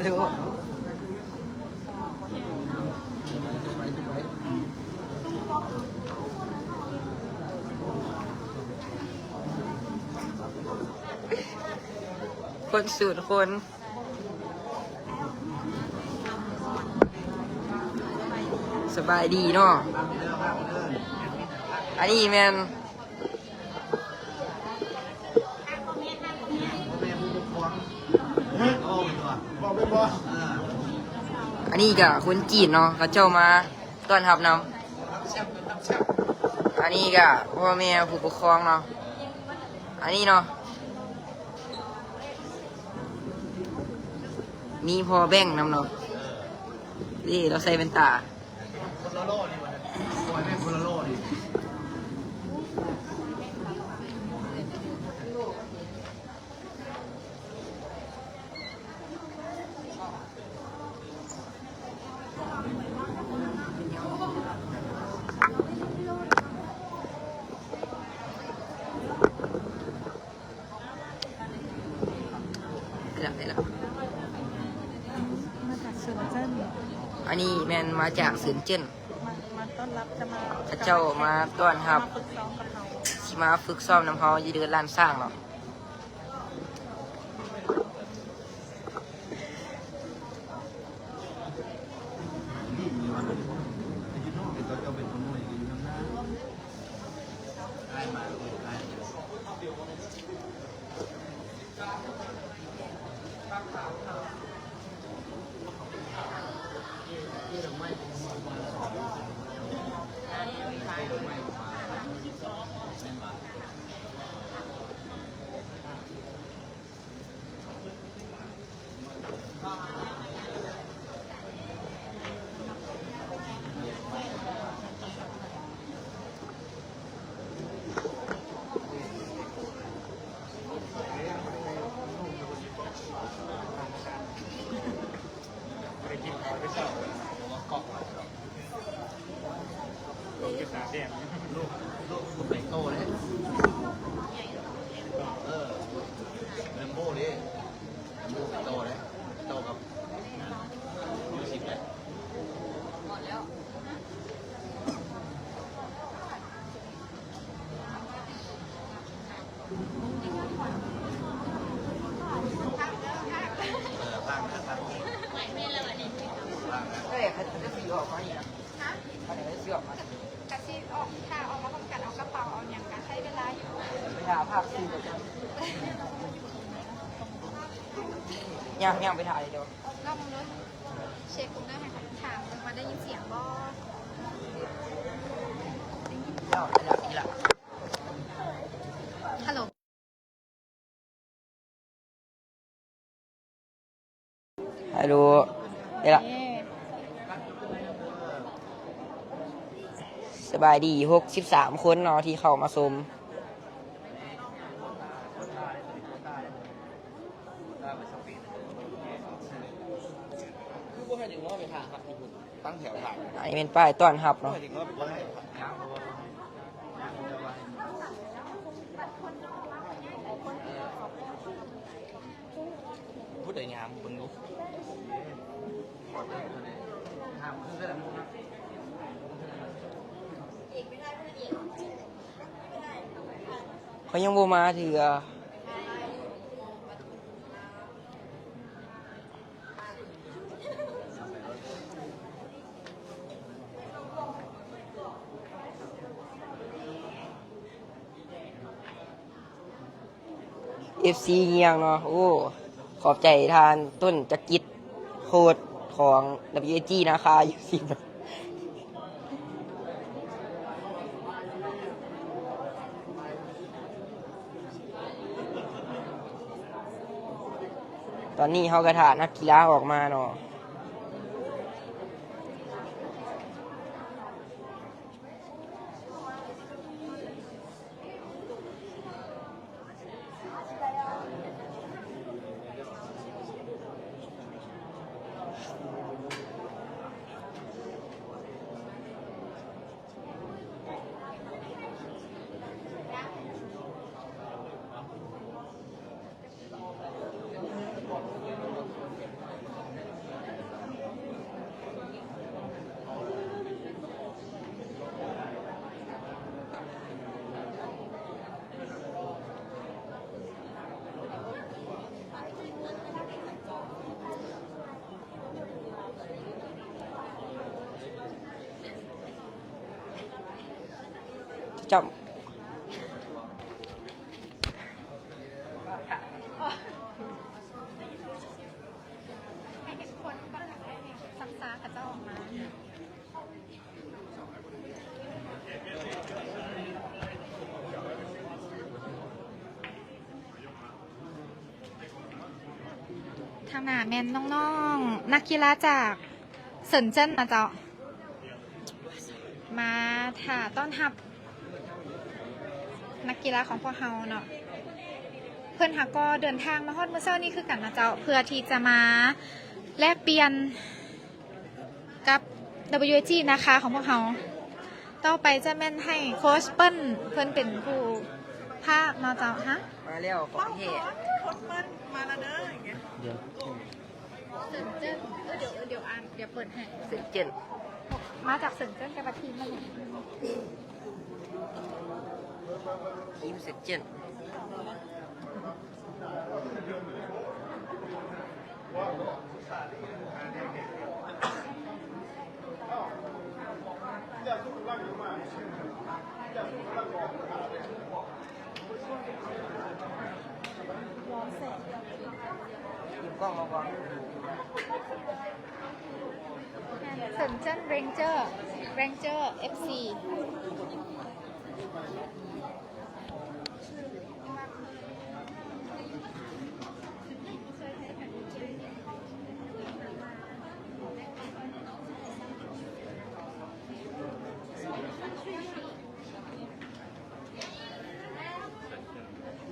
ดูคนสูตรคนสบายดีเนาะอันนี้แมนอันนี้ก็คนจีนเนาะเขาเจ้ามาต้อนรับนำอันนี้ก็พ่อแม่ผู้ปกครองเนาะอันนี้เนาะมีพอแบ่งนำเนาะนี่เราใส่เป็นตาคนละโลนี่มันปล่อยแม่คนละโลดิอันนี้แมนมาจากเซินเจิ้นมาต้อนรับจะมาพระเจ้ามาต้อนรับที่มาฝึกซ้อมน้ำเขาจะเดินลานสร้างเนาะลูกไปโตเลยเลมโบ้ดิเลมโบ้ไปโตเลยโตกับยูสิบเลยหมดแล้วเฮ้ยเขาจะสีออกมาเนี่ยเขาจะสีออกมากระซีออกค่ะออกมาพร้อมกันเอากระเป๋าเอาอย่างกันใช้เวลาอยู่ไปหาภาพซีนยังไปถ่ายเดี๋ยวก็มึงเลยเช็คคุณได้ไหมคะถามมาได้ยินเสียงบ่นี่ละฮัลโหลฮัลโหลนี่ละสบายดี63 คนเนาะที่เข้ามาชมตั้งแถวถ่ายอันนี้เป็นป้ายต้อนรับเนาะพูดได้งามบนลุกเขายังโบมาถือFC เงียงเนาะโอ้ขอบใจทานต้นจักริดโคตรของ WG นะคะอยู่สิตอนนี้เขากระถานักกีฬาออกมาเนาะ อ จำให้เด็กคนก็ให้ซักซ้ากับเจ้าออกมาทางหน้าแมนน้องๆนักกีฬาจากเซินเจิ้นมาเจ้ามาถ่าต้อนรับนักกีฬาของพวกเฮาเนาะเพื่อนฮักก็เดินทางมาฮอดมื้อเช้านี่คือกันนะเจ้าเพื่อที่จะมาแลกเปลี่ยนกับ WG นะคะของพวกเฮาต่อไปจะแม่นให้โค้ชเปิ้ลเพื่อนเป็นผู้ภาคเนาะเจ้าฮะมาเร็วของเฮโค้ชเปิ้ลมาแล้วเด้ออย่างเงี้ยเดี๋ยวเซินเจิ้นเดี๋ยวอ่านเดี๋ยวเปิดให้เซินเจิ้นมาจากเซินเจิ้นกับทีมมาเลยทีมเซินเจิ้นกล้องระวังเซินเจิ้นเรนเจอร์ FC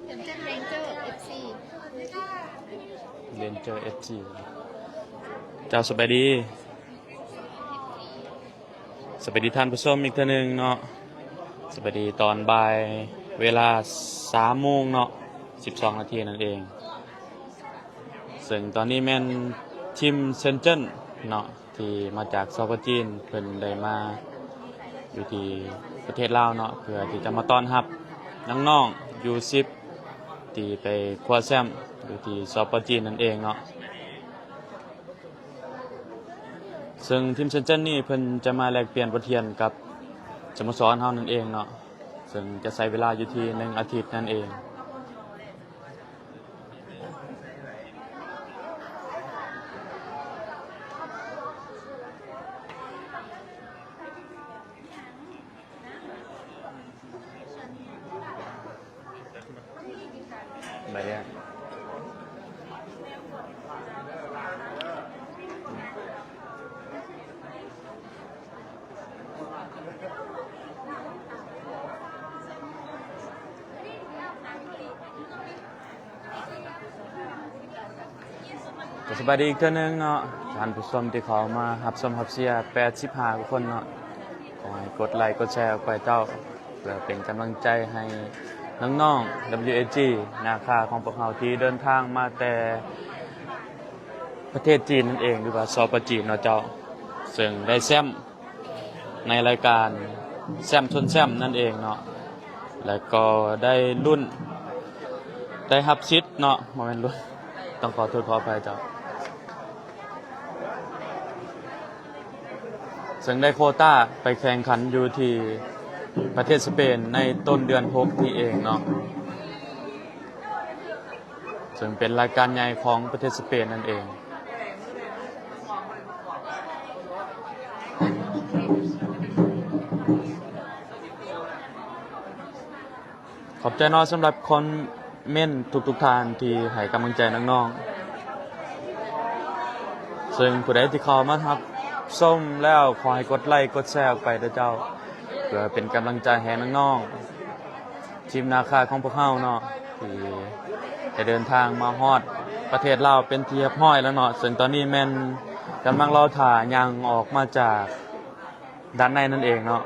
เซินเจิ้นเรนเจอร์ FC เรนเจอร์ FC เจ้าสบายดีสบายดีท่านผู้ชมอีกท่านหนึ่งเนาะสบายดีตอนบ่ายเวลา3 โมงเนาะ12 นาทีนั่นเองซึ่งตอนนี้แม่นทีมเซนเจิ้นเนาะที่มาจากซอปจีนเพิ่นได้มาอยู่ที่ประเทศลาวเนาะเพื่อที่จะมาต้อนรับน้องๆยู10ที่ไปคว้าแชมป์อยู่ที่ซอปจีนนั่นเองเนาะซึ่งทีมเซนเจิ้นนี่เพิ่นจะมาแลกเปลี่ยนบทเรียนกับสโมสรเฮานั่นเองเนาะซึ่งจะใช้เวลาอยู่ที่1 อาทิตย์นั่นเองไปแล้วสบายดีอีกเทื่อนึงเนาะท่านผู้ชมที่เขามารับชมรับเชียร์85 คนเนาะขอให้กดไลค์กดแชร์ออกไปเจ้าเพื่อเป็นกำลังใจให้น้องๆ WAG นาของพวกเราที่เดินทางมาแต่ประเทศจีนนั่นเองหรือว่าซอปจีนเนาะเจ้าซึ่งได้แชมป์ในรายการแชมป์ชนแชมป์นั่นเองเนาะแล้วก็ได้รุ่นได้รับสิทธิ์เนาะบ่แม่นรุ่นต้องขอโทษขออภัยเจ้าซึ่งได้โควต้าไปแข่งขันอยู่ที่ประเทศสเปนในต้นเดือน6นี้เองเนาะซึ่งเป็นรายการใหญ่ของประเทศสเปนนั่นเองขอบใจน้อยสำหรับคอมเมนต์ทุกท่านที่ให้กำลังใจน้องๆซึ่งผู้ใดที่เข้ามาครับส้มแล้วขอให้กดไลค์กดแชร์ออกไปด้วยเจ้าเพื่อเป็นกำลังใจให้น้องๆทีมนาคาของพวกเฮาเนาะที่จะเดินทางมาฮอดประเทศลาวเป็นที่เรียบร้อยแล้วเนาะซึ่งตอนนี้แม่นกำลังรอถ่ายังออกมาจากด้านในนั่นเองเนาะ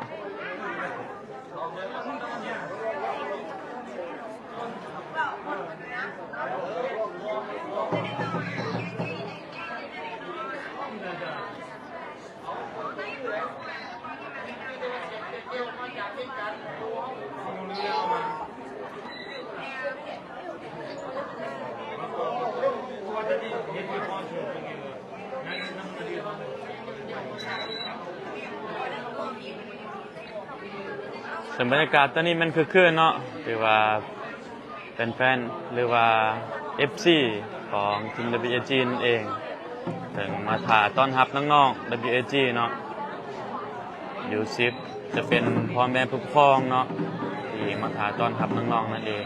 ส่วนบรรยากาศตอนนี้มันคือคืนเนาะหรือว่าเป็นแฟนหรือว่า FC ของทีม WAG นั่นเองถึงมาถ่ายต้อนรับน้องๆ WAG เนาะอยู่10จะเป็นพ่อแม่ผู้ปกครองเนาะที่มาถ่ายต้อนรับน้องๆนั่นเอง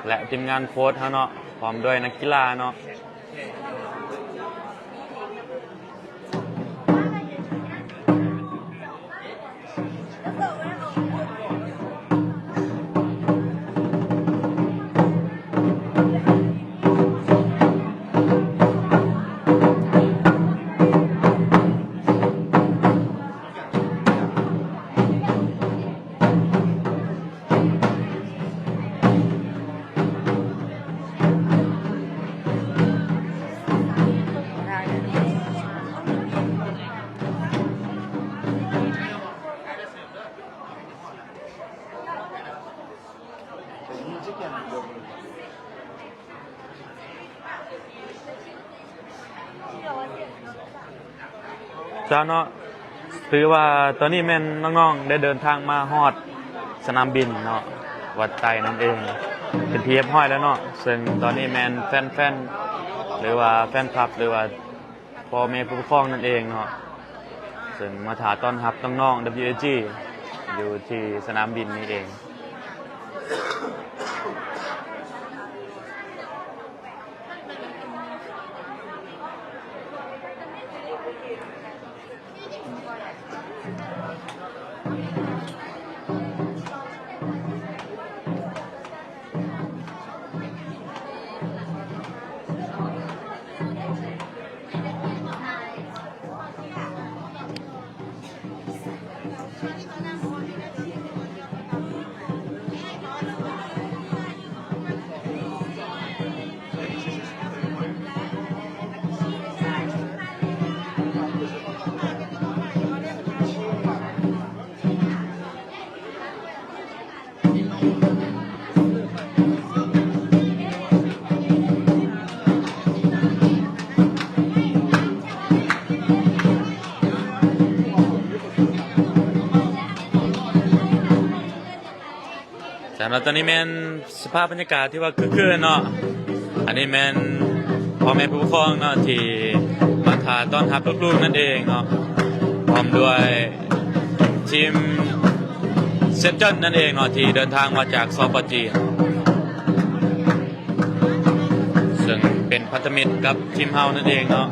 และทีมงานโค้ชเนาะพร้อมด้วยนักกีฬาเนาะจ้าเนาะถือว่าตอนนี้แม่นน้องๆได้เดินทางมาฮอดสนามบินเนาะวัดไตนั่นเองเป็นที่เรียบร้อยแล้วเนาะซึ่งตอนนี้แม่นแฟนๆหรือว่าแฟนคลับหรือว่าพ่อแม่ผู้ปกครองนั่นเองเนาะซึ่งมาถ่ายต้อนรับน้องๆ WAG อยู่ที่สนามบินนี่เองสำหรับตอนนี้แม่นสภาพบรรยากาศที่ว่าคึกคืนเนาะอันนี้แม่นพ่อแม่ผู้ปกครองเนาะที่มาถ่ายต้อนรับลูกๆนั่นเองเนาะพร้อมด้วยทีมเซนเจิ้นนั่นเองเนาะที่เดินทางมาจากสปป.จีนซึ่งเป็นพันธมิตรกับทีมเฮานั่นเองเนาะ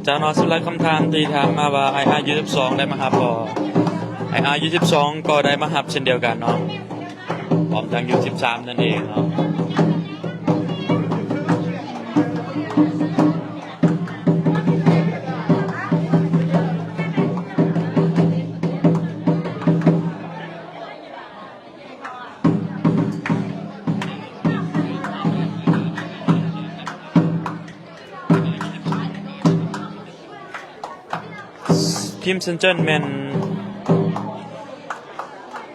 จากนอสุรคำทานตีถามมาว่าIR22ได้มาครับบ่IR22ก็ได้มาครับเช่นเดียวกันเนาะพร้อมทั้งU13นั่นเองเนาะทีมเซนเจิ้นแมน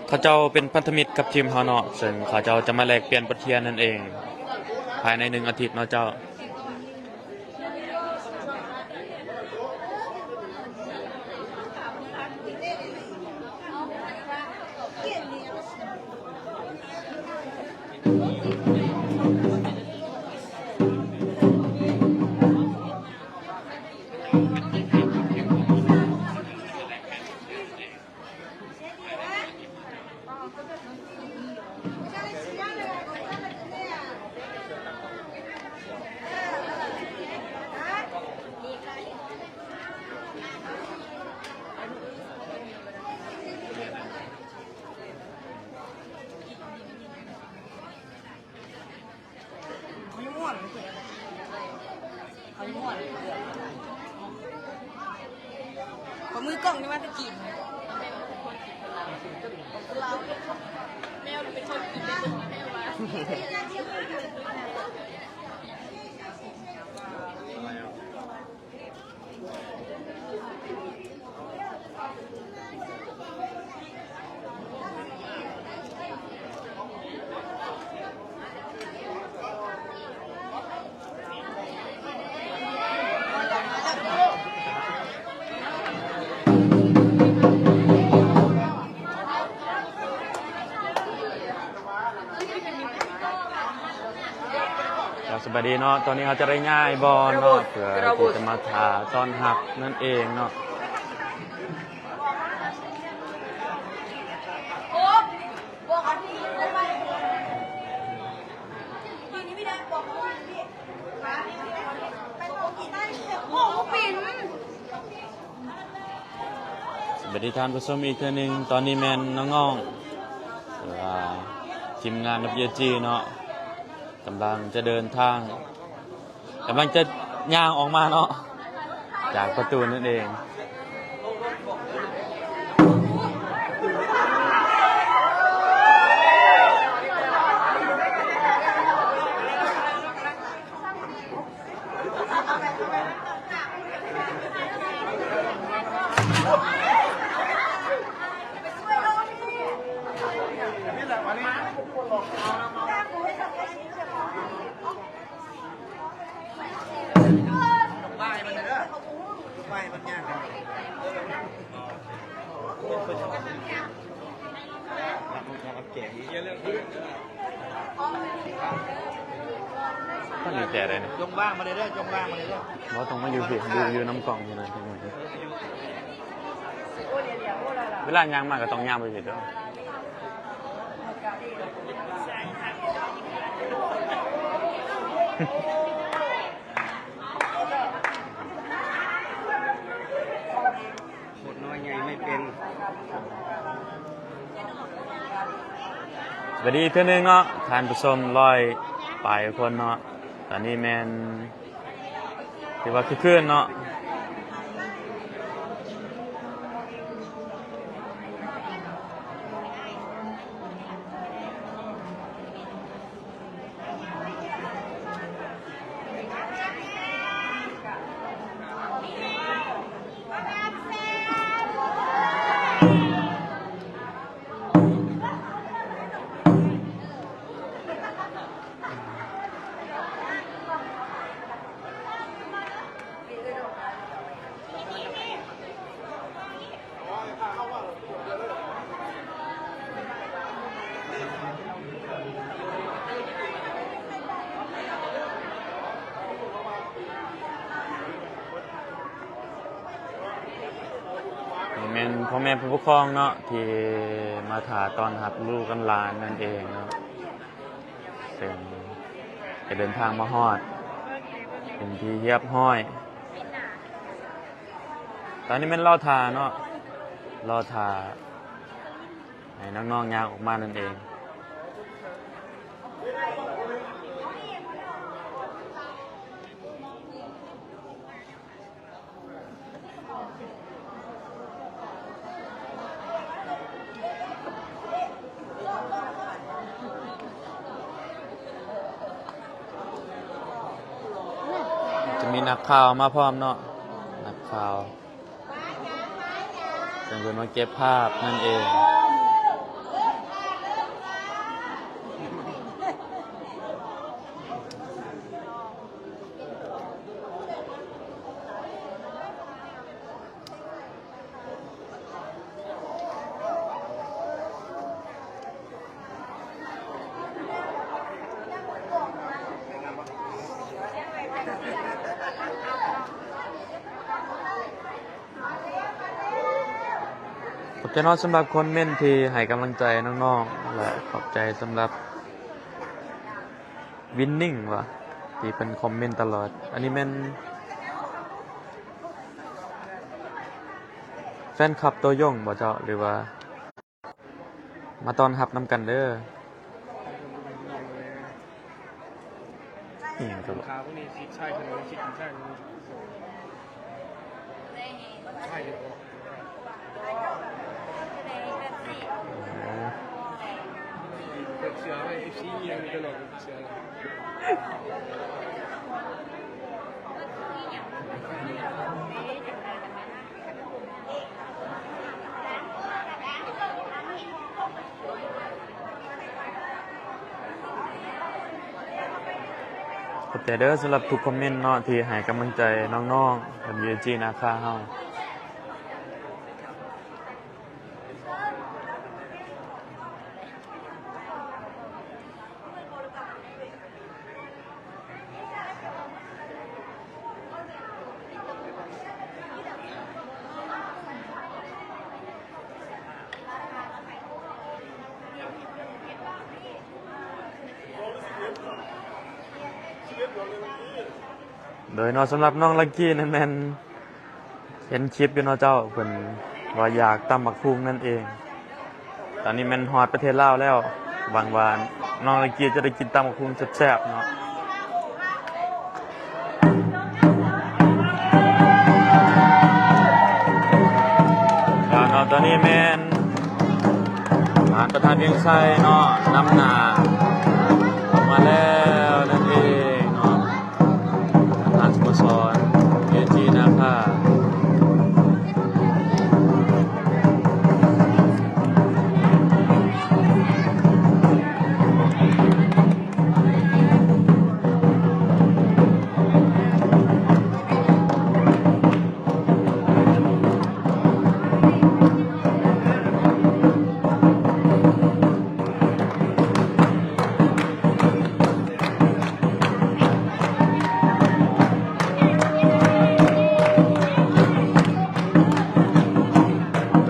เขาเจ้าเป็นพันธมิตรกับทีมเฮาเนาะซึ่งเขาเจ้าจะมาแลกเปลี่ยนบทเรียนนั่นเองภายใน1 อาทิตย์เนาะเจ้า ผมมือกล้องนี่ว่าจะกินแมวเป็นคนกินได้ถึงแมวสวัสดีเนาะตอนนี้เขาจะได้ง่ายบอลเนาะเพื่อที่จะมาถาต้อนรับนั่นเองเนาะสวัสดีท่านผู้ชมอีกทีหนึ่งตอนนี้แมนน้องๆทีมงาน WG เนาะกำลังจะเดินทางกำลังจะย่างออกมาเนาะจากประตูนั่นเองก็มีแต่อะไรเนี่ยจงบ้างมาเลยเด้อจงบ้างมาเลยเด้อว่าต้องมาอยู่ผิดอยู่น้ำกล่องอยู่นะที่มันเวลาย่างมากก็ต้องย่างไปผิดด้วยหมดน้อยไงไม่เป็นสวัสดีเพื่อนนึงเนาะทานผู้ชมลอยไปคนเนาะตอนนี้แมนที่ว่าคือเนาะเป็นพ่อแม่ผู้ปกครองเนาะที่มาถ่าตอนรับลูกกันหลานนั่นเองเนาะซึ่งจะเดินทางมาฮอดเป็นที่เรียบห้อยตอนนี้เป็นรอถ่าเนาะรอถ่าให้น้องๆย่างออกมานั่นเองมีนักข่าวมาพร้อมเนาะนักข่าวจะเป็นมาเก็บภาพนั่นเองขอบใจน้องสำหรับคนเม่นที่ให้กำลังใจน้องๆและขอบใจสำหรับวินนิ่งว่ะที่เป็นคอมเมนต์ตลอดอันนี้แม่นแฟนคลับตัวยงบ่เจ้าหรือว่ามาตอนรับนำกันเด้อ นี่ยังตัว ขาพวกนี้ชิดใช่ขนาดชิดใช่ใช่เลยเสือไว้ FC ยังมีตลอดเสือ ขอบใจเด้อสำหรับทุกคอมเมนต์เนาะที่ให้กำลังใจน้องๆ WG นาคาเฮาโดยเนาะสำหรับน้องลักกี้นั่นแม่นเห็นคลิปอยู่เนาะเจ้าเพิ่นว่าอยากตำบักหุ่งนั่นเอง ตอนนี้แม่นฮอดประเทศลาวแล้วหวังว่าน้องลักกี้จะได้กินตำบักหุ่งแซ่บๆเนาะแล้วเนาะตอนนี้แม่นงานประธานเวียงไส้เนาะนำหน้าออกมาแล้วนั่นเองเนาะประธานสโมสรเอจีนะคะ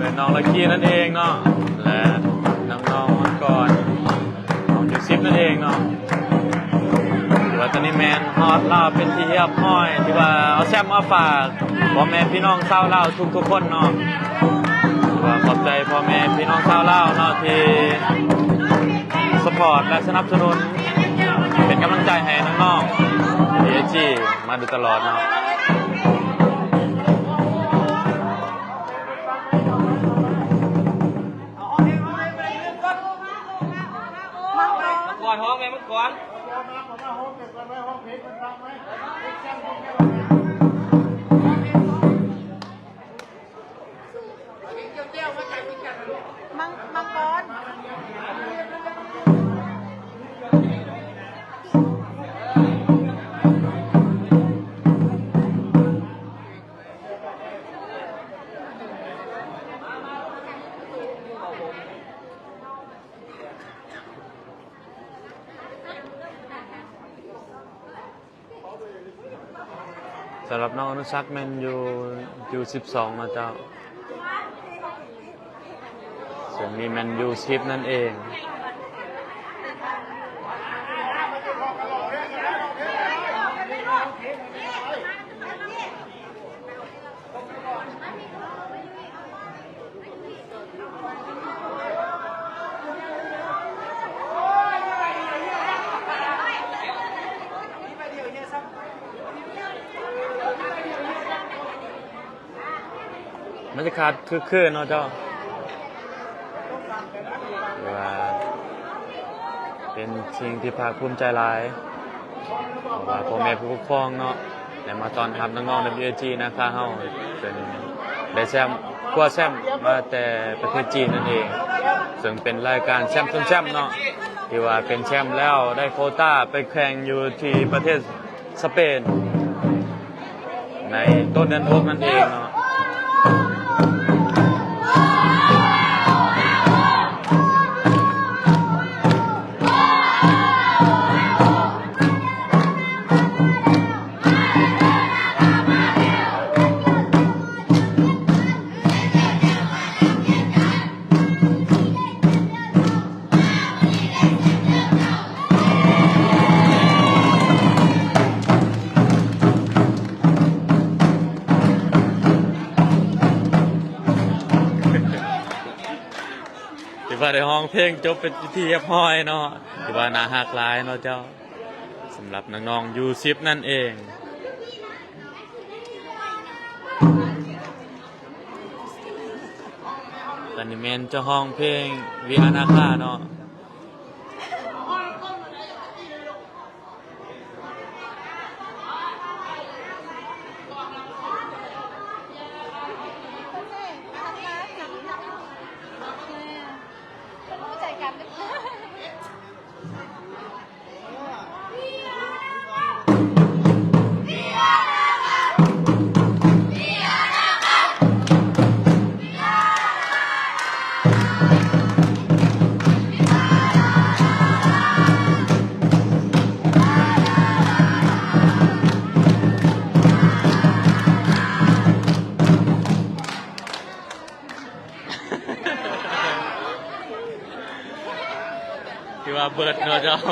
เป็นน้องลักกี้นั่นเองเนาะและน้องๆมันก่อนน้องยูซิฟนั่นเองเนาะถือว่าตอนนี้แมนฮอตลาวเป็นที่เรียบร้อยที่ว่าเอาแซมมาฝากพ่อแม่พี่น้องชาวลาวทุกๆคนเนาะถือว่าขอบใจพ่อแม่พี่น้องชาวลาวเนาะที่สปอร์ตและสนับสนุนเป็นกำลังใจให้น้องๆที่จีมาโดยตลอดเนาะ ก่อนห้องไงมันก่อน มังกร สำหรับน้องอนุชักแมนยู12นะเจ้าส่วนมีแมนยู10นั่นเองมันจะขาดคือเนาะเจ้าว่าเป็นสิ่งที่ภาคภูมิใจหลายเพราะว่าพ่อแม่ผู้ปกครองเนาะได้มาตอนรับน้องๆ WG นะคะเฮาเป็นได้แชมป์คว้าแชมป์มาแต่ประเทศจีนนั่นเองซึ่งเป็นรายการแชมป์ชนแชมป์เนาะที่ว่าเป็นแชมป์แล้วได้โควต้าไปแข่งอยู่ที่ประเทศสเปนในต้นเดือนธันวาคมนั่นเองเนาะ ที่ว่าได้ห้องเพลงจบเป็นที่เรียบร้อยเนาะที่ว่าน่าฮักหลายเนาะเจ้า สำหรับน้องๆยูซิปนั่นเองตอนนี้แมนเจ้าห้องเพลงวิอานาคาเนาะที่ว่าเบิร์ดเนาะเจ้าเ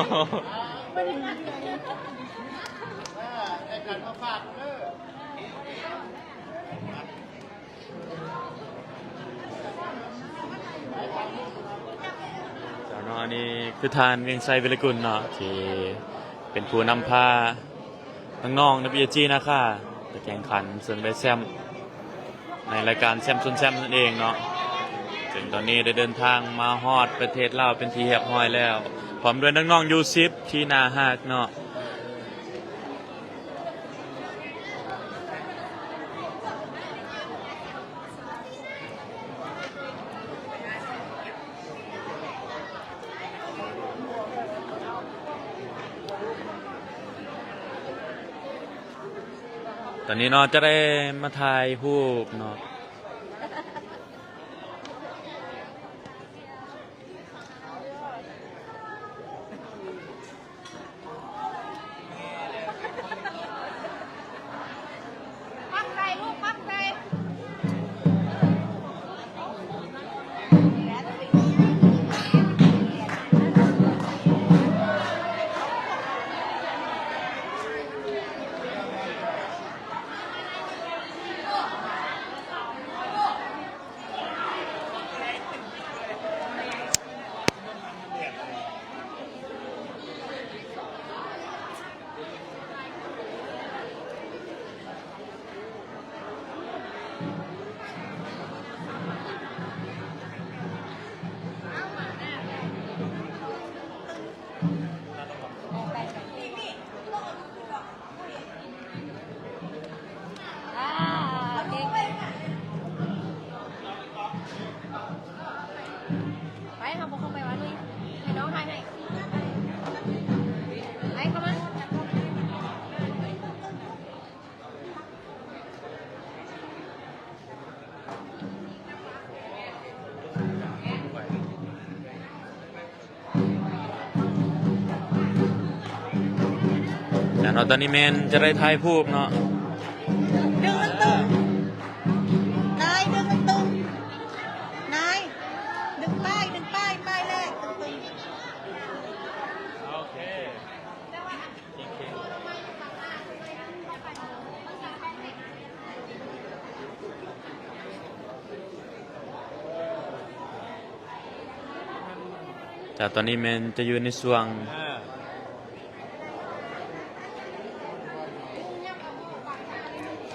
นาะนี่คือทานเวียงไซวิรกุลเนาะที่เป็นผู้นำพาน้องๆนักเรียนจีนะคะไปแข่งขันซึ่งได้แชมป์ในรายการแชมป์ชนแชมป์นั่นเองเนาะซึ่งตอนนี้ได้เดินทางมาฮอดประเทศลาวเป็นที่เรียบร้อยแล้วพร้อมด้วยน้องๆยูซิปที่นาฮักเนาะตอนนี้เนาะจะได้มาถ่ายรูปเนาะไปทำบุญเข้าไปวะนุ้ยให้น้องให้ไปเข้ามาเนาะตอนนี้แมนจะได้ถ่ายรูปเนาะดึงมันตุ้งนายดึงมันตุ้งนายดึงป้ายป้ายแรกตุ้งโอเคแต่ตอนนี้แมนจะอยู่ในช่วง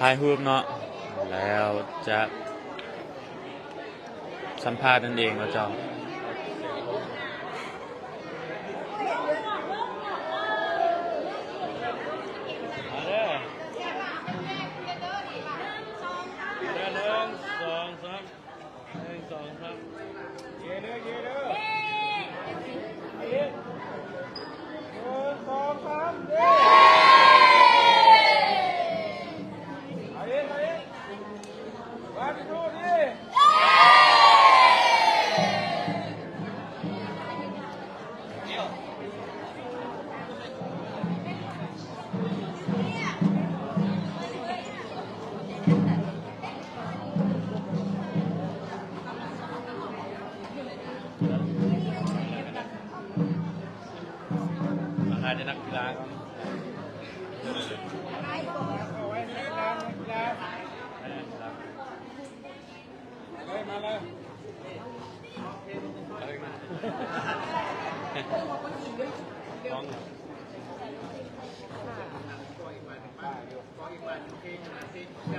ถ่ายรูปเนาะแล้วจะสัมภาษณ์นั่นเองเราจะจะนักกีฬามาเลย เส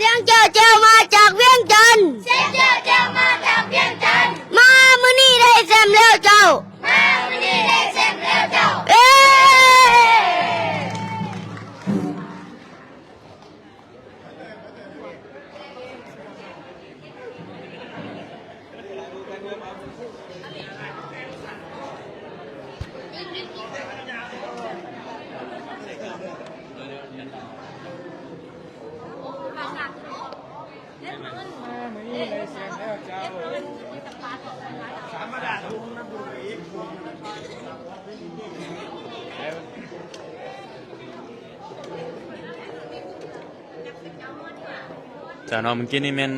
ียงเจ้าเจ้ามาจากเวียงจันทร์เสียงเจ้าเจ้ามาจากเวียงจันทร์มามื้อนี้ได้แซมแล้วเจ้ามามื้อนี้ได้แซมแล้วเจ้าจากน้องเมื่อกี้นี่เป็น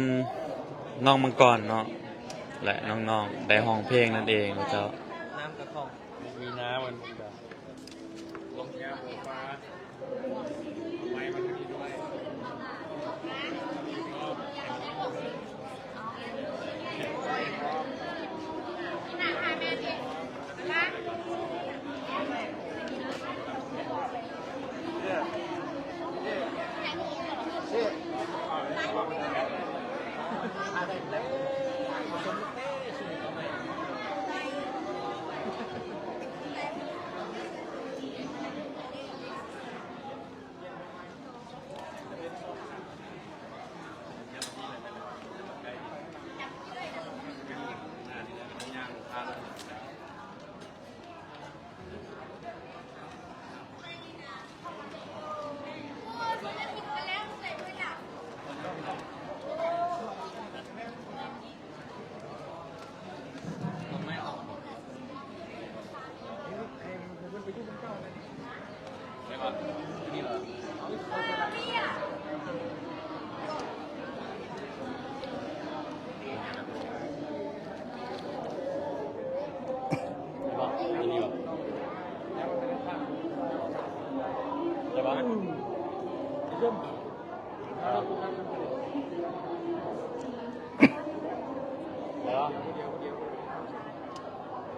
น้องมังกรเนาะและน้องๆได้ห้องเพลงนั่นเองนะเจ้า น้ำกระท่อมมีน้ำมันแบบลมยาหัวฟ้าไม้มันมีด้วย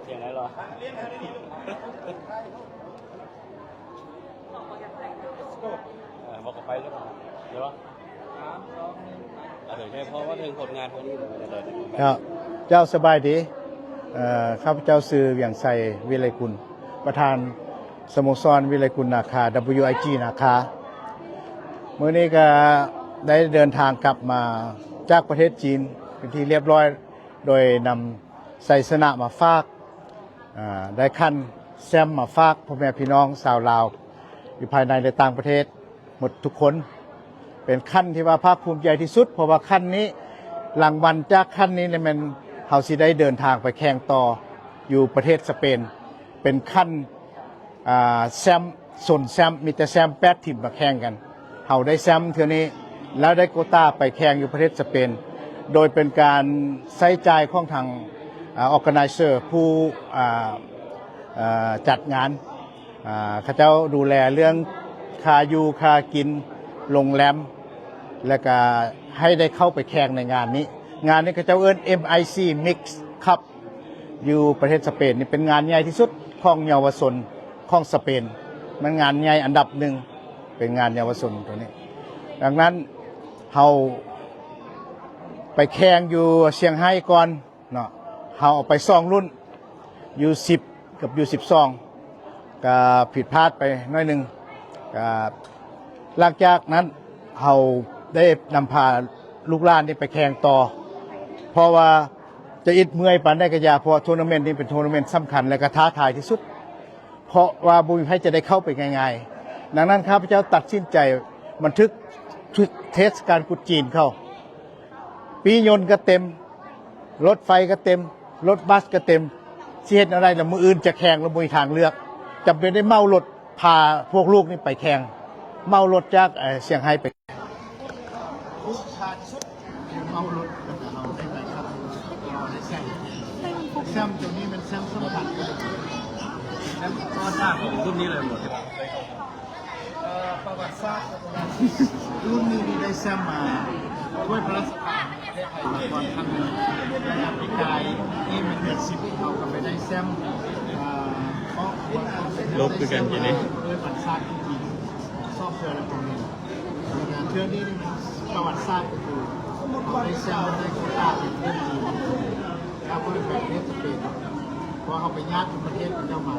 เสียงอะไรหรอบอกกับไปหรือเปล่าเดี๋ยวเดี๋ยวแค่เพราะว่าถึงผลงานของนี่เลยครับเจ้าสบายดีข้าพเจ้าซื้อเวียงไซวิไลกุลประธานสโมสรวิไลกุลนาคา WIG นาคาเมื่อนี้ก็ได้เดินทางกลับมาจากประเทศจีนเป็นที่เรียบร้อยโดยนำไซสนะมาฝากได้ขั้นแซมมาฝากพ่อแม่พี่น้องชาวลาวอยู่ภายในและต่างประเทศหมดทุกคนเป็นขั้นที่ว่าภาคภูมิใจที่สุดเพราะว่าขั้นนี้รางวัลจากขั้นนี้เนี่ยมันเฮาสิได้เดินทางไปแข่งต่ออยู่ประเทศสเปนเป็นขั้นแซมส่วนแซมมีแต่แซม8ทีมมาแข่งกันเฮาได้แซมเท่านี้แล้วได้โควต้าไปแข่งอยู่ประเทศสเปนโดยเป็นการใช้จ่ายของทางorganizer ผู้จัดงานเขาเจ้าดูแลเรื่องค่าอยู่ค่ากินโรงแรมและก็ให้ได้เข้าไปแข่งในงานนี้เขาเจ้าเอิ้น MIC Mix Cup อยู่ประเทศสเปนนี่เป็นงานใหญ่ที่สุดของเยาวชนของสเปนมันงานใหญ่อันดับหนึ่งเป็นงานเยาวชนตัวนี้ดังนั้นเฮาไปแข่งอยู่เซี่ยงไฮ้ก่อนเนาะเฮาเอาไป2รุ่นอยู่10กับอยู่12ก็ผิดพลาดไปน้อยนึงก็หลังจากนั้นเฮาได้นำพาลูกหลานนี่ไปแข่งต่อเพราะว่าจะอิดเมื่อยปานได้ก็อย่าเพราะทัวร์นาเมนต์นี้เป็นทัวร์นาเมนต์สำคัญและก็ท้าทายที่สุดเพราะว่าบุญให้จะได้เข้าไปง่ายๆดังนั้นข้าพเจ้าตัดสินใจบันทึกเทศกาลกุดจีนเข้าปียนต์ก็เต็มรถไฟก็เต็มรถบัสก็เต็มเสียอะไรแล้วมืออื่นจะแข่งแล้วมีทางเลือกจำเป็นได้เมารถพาพวกลูกนี่ไปแข่งเมารถจากเซี่ยงไฮ้ไปลูกพาสุดเมารถเราได้ไปครับเราได้แซมตัวนี้มันแซมสำคัญ แล้วก็สร้างของรุ่นนี้เลยหมด ประวัติศาสตร์รุ่นนี้ได้แซมมาถ้วยพระราชทานได้ไทยมาก่อนครั้งหนึ่งนะครับปีกายนี่มันเดือน10เขาก็ไปได้แซมลบคือกันทีนี้ด้วยประวัติศาสตร์จริงๆชอบเพื่ออะไรพวกนี้เชื่อนี่มันประวัติศาสตร์ก็คือได้แซมได้โคต้าเป็นเรื่องจริงแล้วก็เป็นแบบนี้สเปนพอเขาไปญาติประเทศเจ้ามา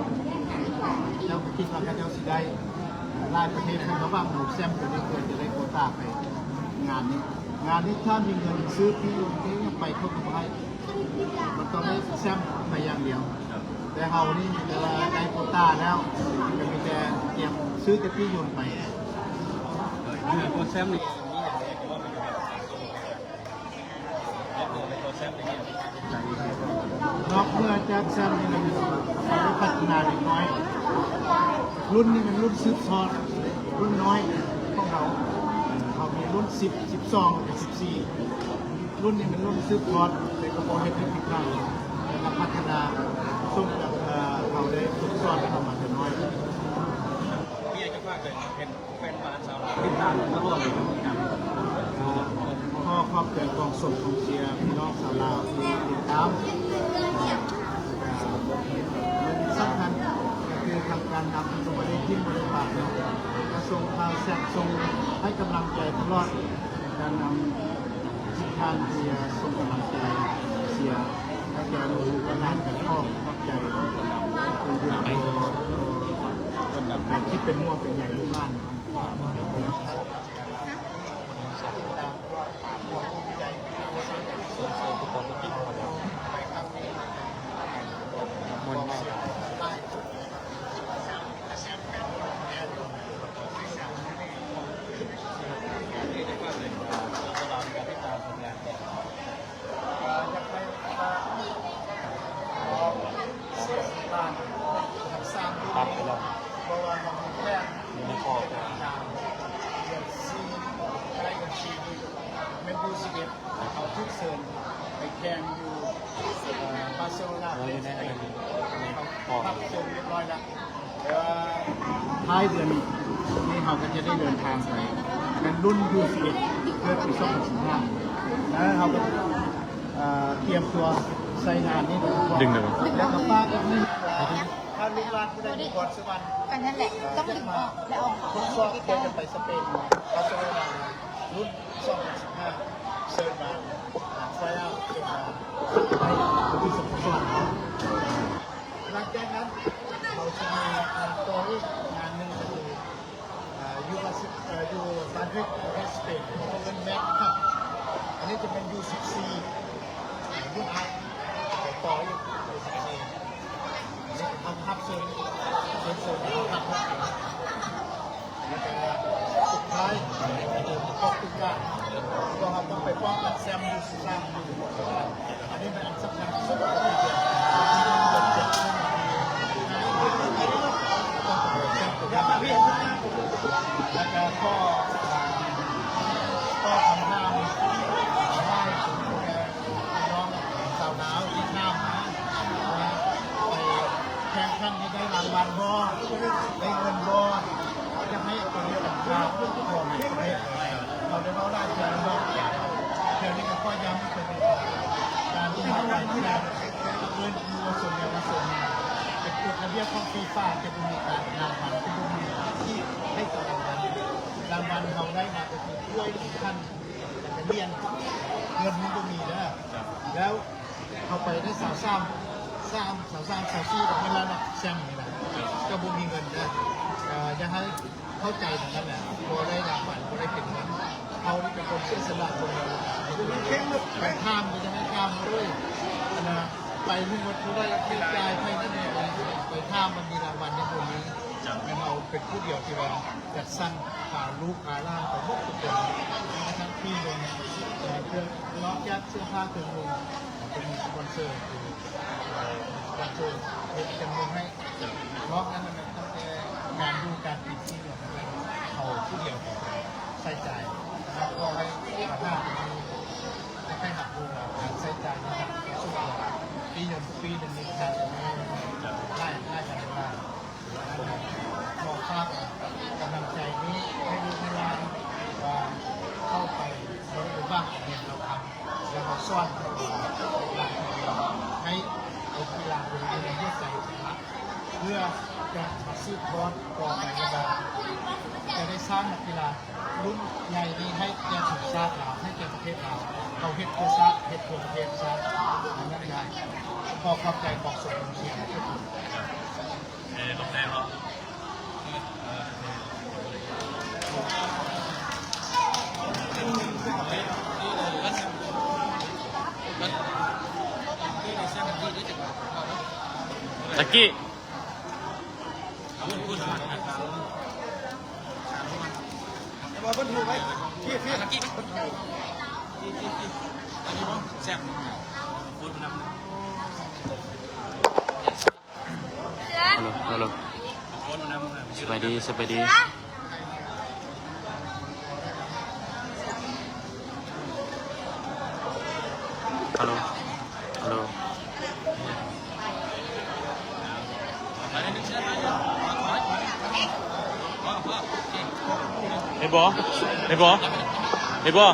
เจ้าคิดว่าเจ้าสิได้รายประเทศเขาว่าหมูแซมตัวนี้ควรจะได้โควต้าไปงานนี้ถ้ามีเงินซื้อที่ลงที่ไปเขาก็ให้มันต้องได้แซมไปอย่างเดียวแต่เฮานี่เวลาได้โควต้าแล้วจะมีแต่เตรียมซื้อแต่ที่ยนต์ไปตัวแซมนี่นอกเมื่อจากแซมนี่มันพัฒนาเล็กน้อยรุ่นนี้มันรุ่นซื้อทอดรุ่นน้อยของเรามีรุ่น10 12 14รุ่นนี้เป็นรุ่นซื้อทอดในกระบอกเห็ดที่ข้างแล้วพัฒนาส่งกับเขาได้ฝึกสอนเข้ามาแต่น้อยพี่อยากจะฝากเลยเป็นแฟนบาสสาวติดตามมาร่วมกันพ่อครอบครัวกองสมกองเชียร์พี่น้องชาวลาวที่ติดตามสำคัญก็คือทำการนำตัวประเด็นที่บริบาลกระทรวงข่าวแสกทรงให้กำลังใจตลอดการนำทิศทางเชียร์ส่งกำลังใจเชียร์และแกรู้ว่างานกันข้องเข้าใจคือดูแบบที่เป็นมั่วเป็นใหญ่ลูกบ้านเพราะว่ามันแค่ไม่พอเดือนซีได้เดือนซีเมนดูสิเอ็ดเอาทุกเซิร์นไปแข่งอยู่บาร์เซโลนาเลยในเขาพักเซิร์นเรียบร้อยแล้วท้ายเดือนนี้เขาก็จะได้เดินทางไปเป็นรุ่นยูสิเอ็ดเพื่อปี2015แล้วเขาก็เตรียมตัวใส่งานนี้ดึงเลยแล้วก็ป้าก็นี่ถ้าลูกหลานผู้ใดมีพรสวรรค์กันนั่นแหละต้องดึงออกและออกทดสอบเพื่อจะไปสเปนบาร์เซโลนารุ่น2015เซิร์นมาไฟเอาเก็บมาให้ที่สมบูรณ์หลังจากนั้นเราจะมีตัวอีกงานหนึ่งก็คือยูบาซิยูบาดริดประเทศสเปนเขาเป็นแม็กครับอันนี้จะเป็น U14 รุ่นอาร์ต่ออีกทำทับเซิร์นทำทับแล้วก็สุดท้ายคือป้องกันการก็ต้องไปป้องกันแซมยูซูซ่าอยู่อันนี้เป็นอันสำคัญสุดที่เดียวต้องไปแซมตัวอย่างแล้วก็ก็ทำห้ามให้น้องสาวหนาวที่น้ำแข่งขันให้ได้รางวัลบ่ได้เงินบ่จะให้ตัวนี้เป็นข้าวบ่ในประเทศเราได้เราได้เชิญบ่เชิญนี่ก็ข้อย้ำเป็นการที่เราได้ที่เราเงินยูส่วนใหญ่มาส่วนเป็นกฎระเบียบของฟีฟ่าจะมีการรางวัลที่มีที่ให้ต่อรางวัลเราได้มาก็คือถ้วยท่านจะเรียนเงินมันก็มีนะแล้วเขาไปได้สาวซ้ำสาวซี่แบบนี้แล้วนะแซมนี่แหละก็บุมีเงินนะจะให้เข้าใจตรงนั้นแหละพอได้รางวัลพอได้เป็นเงินเขานี่เป็นคนเชื่อสละคนเราไปข้ามจะให้ข้ามมาด้วยนะไปมุ่งวัตถุได้เที่ยวใจไปนั่นเองไปข้ามมันมีรางวัลในตรงนี้งั้นเราเป็นผู้เดียวที่ว่าจัดสรรหาลูกหาล่างของพวกทุกคนทั้งที่เลยเครื่องล้อแก๊สเสื้อผ้าเครื่องมือเป็นสปอนเซอร์คือการโชว์เป็นจำนวนให้ล็อกนั้นมันตั้งแต่งานดูการปิดที่เนี่ยเขาผู้เดียวใส่ใจนะครับก็ให้ประธานให้หักดูการใส่ใจนะครับช่วยปีหนึ่งมีการได้กันว่า พื่อจะมาสืบทอดต่อไปว่าจะได้สร้างนักกีฬารุ่นใหญ่นี้ให้แก่ชนชาติเราให้แก่ประเทศเราเราเฮ็ดเพื่อชาติเฮ็ดเพื่อประเทศชาติอันนั้นได้ขอขอบใจของสมเชียร์ทุกคน ลงแรงเหรอตะกี้ฮัลโหลสบายดีสบายดีฮัลโหลฮัลโหลเฮ้ยบอเฮ้ยบอเฮ้ยบอ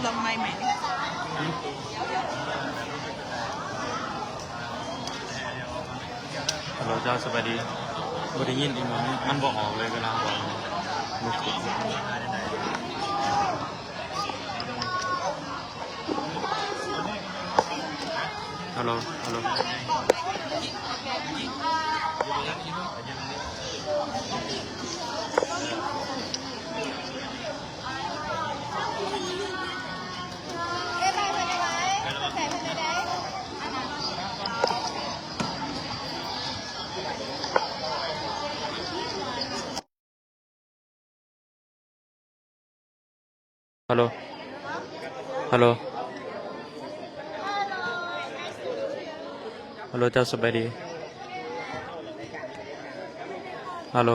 ลองไม้ใหม่ ฮัลโหลเจ้าสบายดีบ่ได้ยินอีกมันบอกออกเลยเวลาบอกมือถือฮัลโหลฮัลโหลฮัลโหลฮัลโหลฮัลโหลเจ้าสบายดีฮัลโหล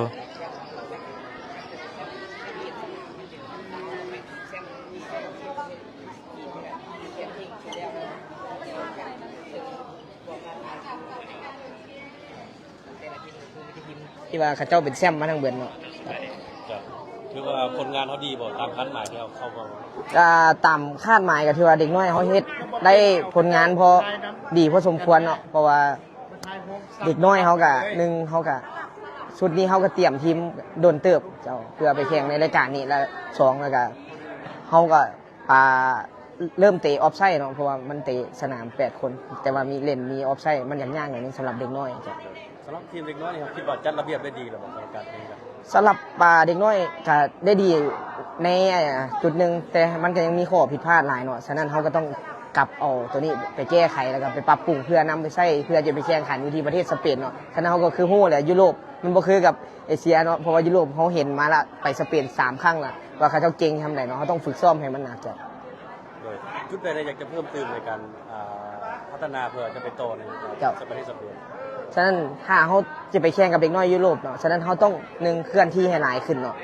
ที่ว่าเขาเจ้าเป็นแซมมาทั้งเบิดเนาะ คือว่าผลงานเขาดีบ่ตามคันหมายที่เขาเข้ามา ก็ตามคาดหมายก็ที่ว่าเด็กน้อยเขาเฮ็ดได้ผลงานพอดีพอสมควรเนาะเพราะว่าเด็กน้อยเขาก็หนึ่งเขาก็ชุดนี้เขาก็เตรียมทีมโดนเติบเจ้าเพื่อไปแข่งในรายการนี้แล้วสองแล้วก็เขาก็เริ่มเตะออฟไซด์เนาะเพราะว่ามันเตะสนาม8คนแต่ว่ามีเล่นมีออฟไซด์มันยากๆหน่อยนึงสำหรับเด็กน้อยจ้ะ สำหรับทีมเด็กน้อยนี่ครับคิดว่าจัดระเบียบได้ดีหรือเปล่าสำหรับการแข่งขัน สำหรับเด็กน้อยก็ได้ดีในจุดหนึ่งแต่มันก็ยังมีข้อผิดพลาดหลายเนาะฉะนั้นเขาก็ต้องกลับเอาตัวนี้ไปแก้ไขแล้วก็ไปปรับปรุงเพื่อนำไปใช้เพื่อจะไปแข่งขันอยู่ที่ประเทศสเปนเนาะฉะนั้นเขาก็คือฮู้แหละยุโรปมันบ่คือกับเอเชียเนาะเพราะว่ายุโรปเขาเห็นมาละไปสเปน3 ครั้งละว่าเขาเจ้าเก่งทำไหนเนาะเขาต้องฝึกซ้อมให้มันหนักจ้ะ โดยจุดใดอยากจะเพิ่มเติมในการพัฒนาเพื่อจะไปโตในประเทศสเปน ฉะนั้นถ้าเขาจะไปแข่งกับเด็กน้อยยุโรปเนาะฉะนั้นเขาต้อง1เคลื่อนที่ให้หลายขึ้นเนาะ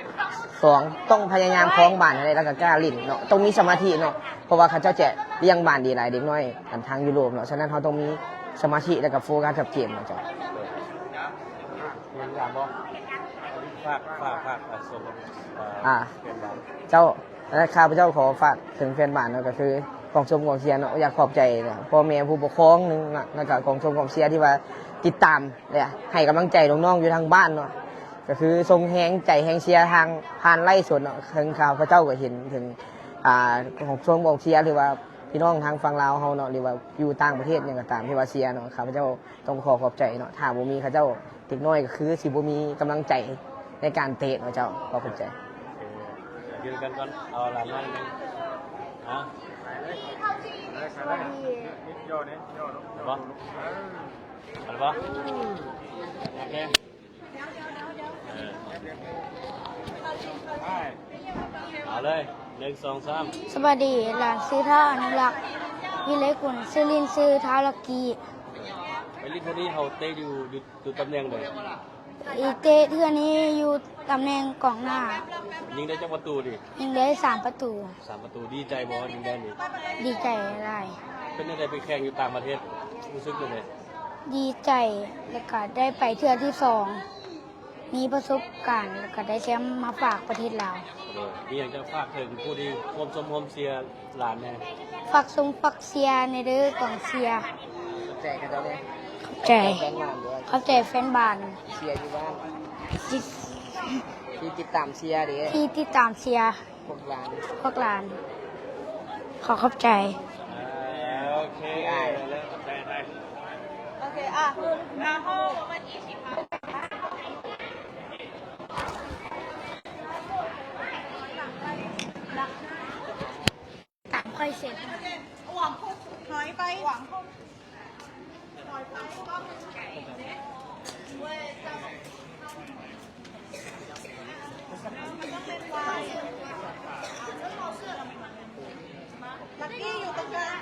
2ต้องพยายามคล้องบานให้ได้แล้วก็กล้าลิ้นเนาะต้องมีสมาธิเนาะเพราะว่าเขาเจ้าจะเลี้ยงบานดีหลายเด็กน้อยกันทางยุโรปเนาะฉะนั้นเขาต้องมีสมาธิแล้วก็โฟกัสกับเกมเนาะจ้ะ มีถามว่าฝากส่งเป็นบ้าน เจ้าและข้าพเจ้าขอฝากถึงแฟนบ้านเนาะก็คือกองชมกองเชียร์เนาะอยากขอบใจเนี่ยพ่อแม่ผู้ปกครองนึงนะแล้วก็กองชมกองเชียร์ที่ว่าติดตามเนี่ยให้กำลังใจน้องๆอยู่ทางบ้านเนาะก็คือทรงแหงใจแหงเชียร์ทางผ่านไล่สดเนาะถึงข้าพเจ้าก็เห็นถึงของชมกองเชียร์หรือว่าพี่น้องทางฝั่งลาวเฮาเนาะหรือว่าอยู่ต่างประเทศอย่างก็ตามที่ว่าเชียร์เนาะข้าพเจ้าต้องขอบใจเนาะถ้าบ่มีข้าเจ้าเด็กน้อยก็คือสิบ่มีกำลังใจในการเตะเนาะเจ้าขอบใจ ยืนกันก่อนเอาหลานมาหนึ่งเอาปะเอาปะโอเคเอาเลย1 2 3 สวัสดีหลานซื้อท่าอนุรักษ์วิไลกุลซื้อลินซื้อท้าลักกี ไปลิ้นเท่านี้เขาเตะอยู่ตำแหน่งเลย อีเตเทือนี้อยู่ตำแหน่งกองหน้า ยิงได้จังประตูดิ ยิงได้3 ประตู 3 ประตูดีใจบอยิงได้นี่ ดีใจได้ เป็นอะไรไปแข่งอยู่ต่างประเทศรู้สึกยังไง ดีใจแล้วก็ได้ไปเทือที่2 มีประสบการณ์แล้วก็ได้แชมป์มาฝากประเทศลาว มีอย่างจะฝากถึงผู้ที่ร่วมชมร่วมเชียร์หลานแน่ ฝากทรงฝากเชียร์ในเด้อกองเชียร์ แจกกันเจ้าเนี่ย เข้าใจ แฟนบ้านด้วย เข้าใจแฟนบ้าน เชียร์อยู่บ้าน ที่ ที่ติดตามเชียร์ดิ ที่ติดตามเชียร์ พวกหลาน พวกหลาน ขอเข้าใจ โอเคแล้วใจไทย โอเคอ่ะมาห้องมันอีกสิคะ ตามค่อยเสร็จ หวังพุ่งถอยไปหวังพุ่งลักกี้อยู่ตรงกลาง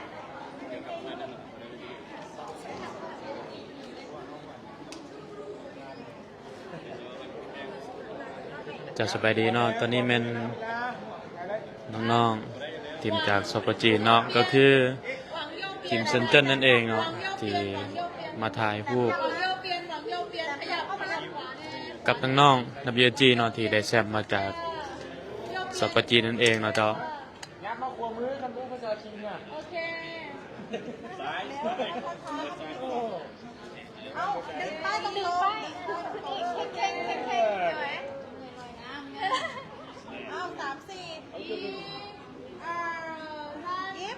จะสบายดีเนาะตอนนี้แม่นน้องๆทีมจากสปจีนเนาะก็คือทีมเซนเจิ้นนั่นเองเนาะที่มาถ่ายรูปกับน้องๆ WG เนาะที่ได้แชมป์มาจากสปจีนนั่นเองเนาะเจ้า เอาดึงป้ายตรงลงเอา3-4ยิ้ม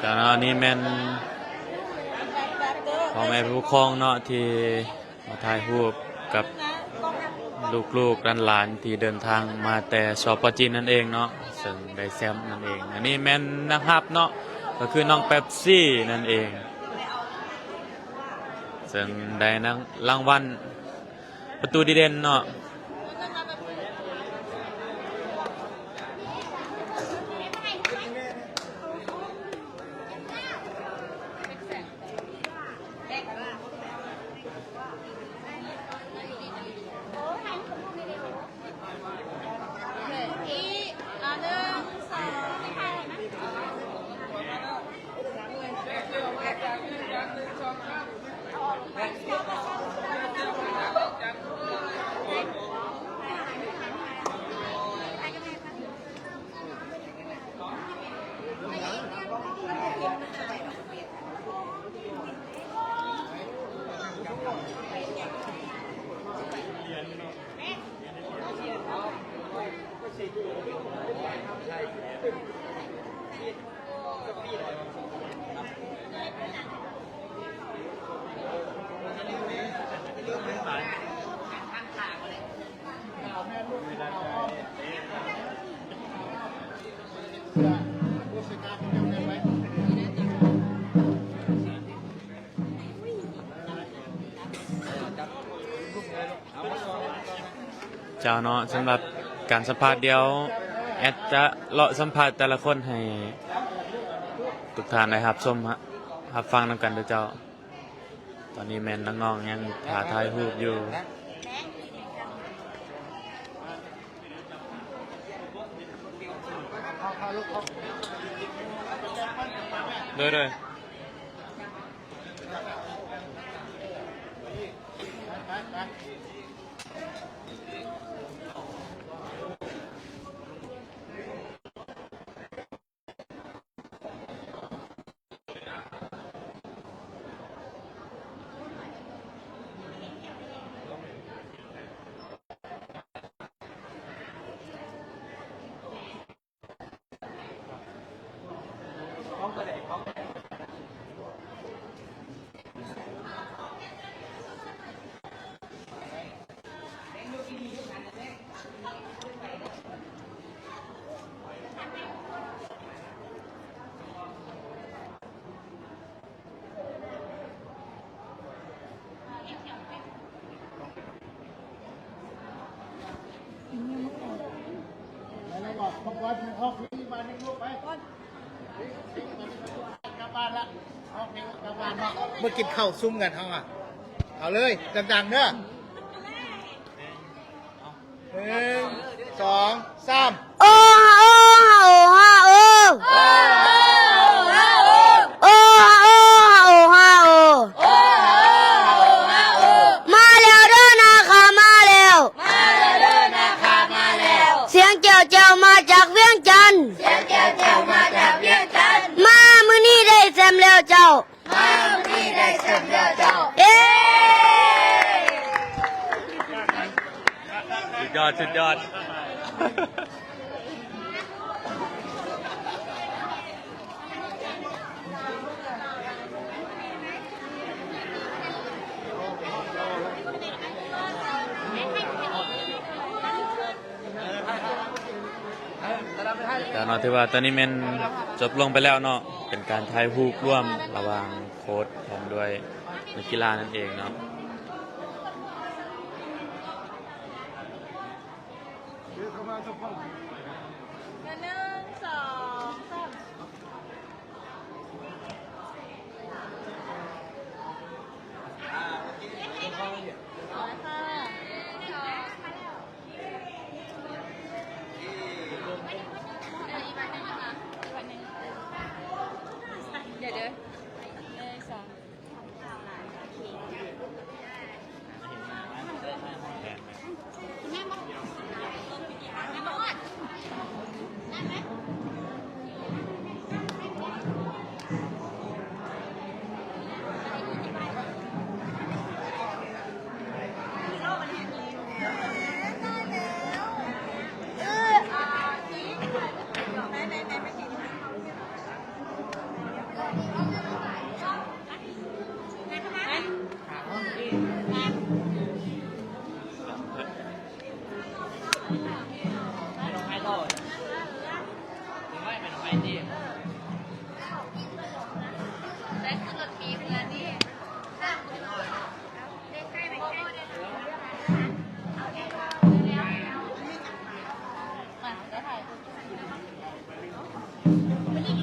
แต่เนาะนี่แม่นพ่อแม่ผู้ปกครองเนาะที่มาถ่ายรูปกับลูกๆหลานๆที่เดินทางมาแต่สปจีนนั่นเองเนาะซึ่งได้แชมป์นั่นเองอันนี้แม่นนักฮับเนาะก็คือน้องเป๊ปซี่นั่นเองซึ่งได้รางวัลประตูดีเด่นเนาะ เจ้าเนาะสำหรับการสัมภาษณ์เดียวแอดจะเลาะสัมภาษณ์แต่ละคนให้ทุกท่านได้รับชมรับฟังนำกันเด้อเจ้าตอนนี้แม่นน้องๆยังถ่ายรูปอยู่ โดยเมื่อกินข้าวซุ่มกันเอาเอาเลยดังๆเนอะ1 2 3 โอ้ฮาโอฮาโอโอ้ฮาโอฮาโอมาแล้วเด้อนะคะมาแล้วเสียงเจ้าเจ้ามาจากเวียงจันทน์มามื้อนี้ได้แซมแล้วเจ้าเอ๊ สุดยอดแต่เนาะถือว่าตอนนี้มันจบลงไปแล้วเนาะเป็นการถ่ายรูปร่วมระหว่างโค้ชพร้อมด้วยนักกีฬานั่นเองเนาะ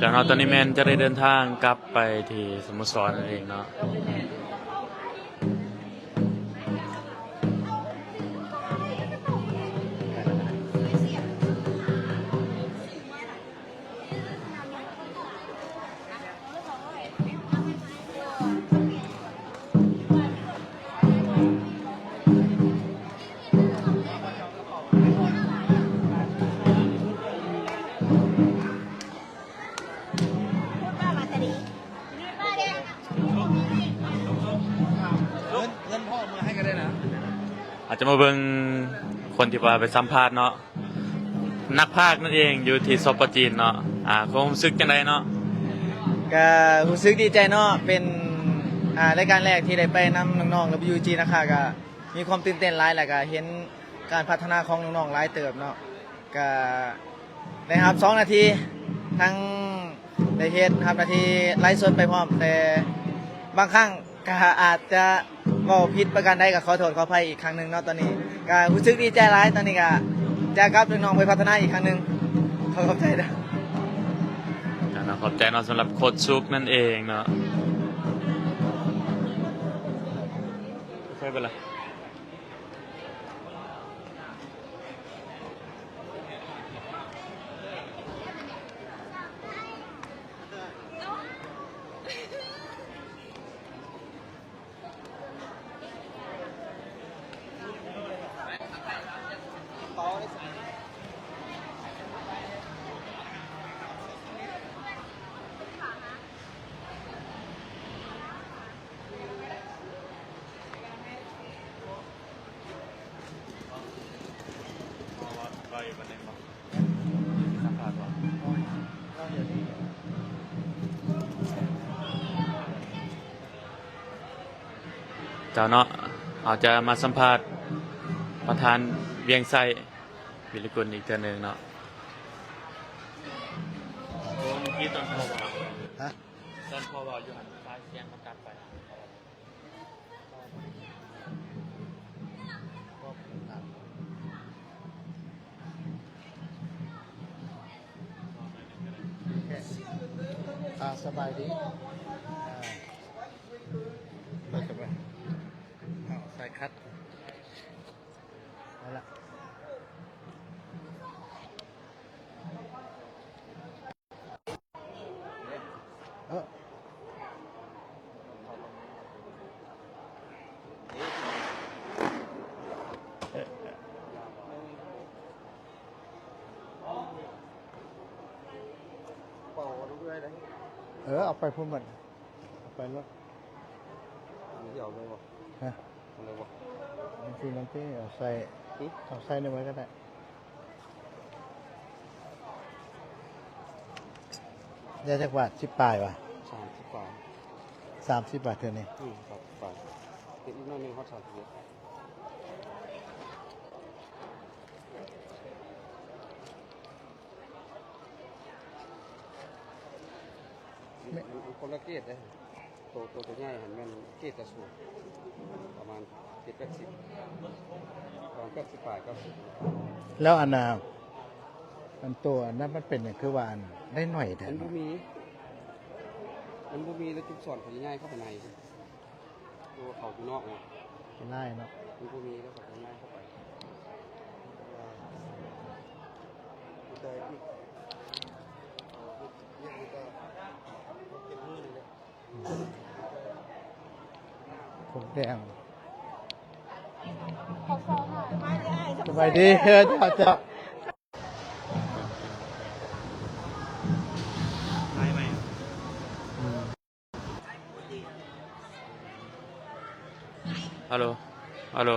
จากนั้นตอนนี้แมนจะได้เดินทางกลับไปที่สโมสรนั่นเองเนาะอาจจะมาเบิ่งคนที่ว่าไปสัมภาษณ์เนาะนักพากย์นั่นเองอยู่ที่สปจีนเนาะความรู้สึกจังไดเนาะก็รู้สึกดีใจเนาะเป็นรายการแรกที่ได้ไปนำน้องๆ WG นะคะก็มีความตื่นเต้นหลายแล้วก็เห็นการพัฒนาของน้องๆหลายเติบเนาะก็ได้ครับ2 นาทีทั้งได้เฮ็ดครับนาทีไลฟ์สดไปพร้อมแต่บางครั้งก็อาจจะเว้าผิดประการใดก็ขอโทษขออภัยอีกครั้งหนึงเนาะตอนนี้ก็รู้สึกดีใจหลายตอนนี้ก็จะกลับน้องๆไปพัฒนาอีกครั้งหนึงขอบใจนะขอบใจเนาะสำหรับโค้ชซุกนั่นเองเนาะค่อยไปละ เจ้าเนาะเราจะมาสัมภาษณ์ประธานเวียงไส้วิริกุลอีกเทื่อหนึงเนาะเมื่อกี้ตอนพ่อบอก ฮะ ตอนพ่อบอกอยู่หันซ้ายเสียงมันตัดไป สบายดีเปิดกันไปเอาใส่คัดเอาละเออเอาไปพุ่มมันเอาไปรถ เดี๋ยวเลยวะ ฮะ เลยวะ มันคือมันที่เอาใส่ในไว้ก็ได้ยาจักบาท10 ปลายวะ 30 บาท 30 บาทเท่านี้ ครับบาทติดอีกหน่อยนึงฮอต30 บาท มันคนละเกตเลยตัวใหญ่หันแม่นเกตจะสูงประมาณ70-80ประมาณ90 บาทก็ แล้วอันน่ะอันตัวอันนั้นมันเป็นอย่างคือว่าอันได้หน่อยแต่ มันบ่มีแล้วจุกสอนเขาง่ายเข้าไปในตัวเขาอยู่นอกเนาะ ไล่เนาะ มันบ่มีแล้วเขาง่ายเข้าไปแต่อีกนี่ก็เป็นมือเลย ผมแดง ขอฟองค่ะไม่ได้ สบายดีเจ้า ฮัลโหลฮัลโหล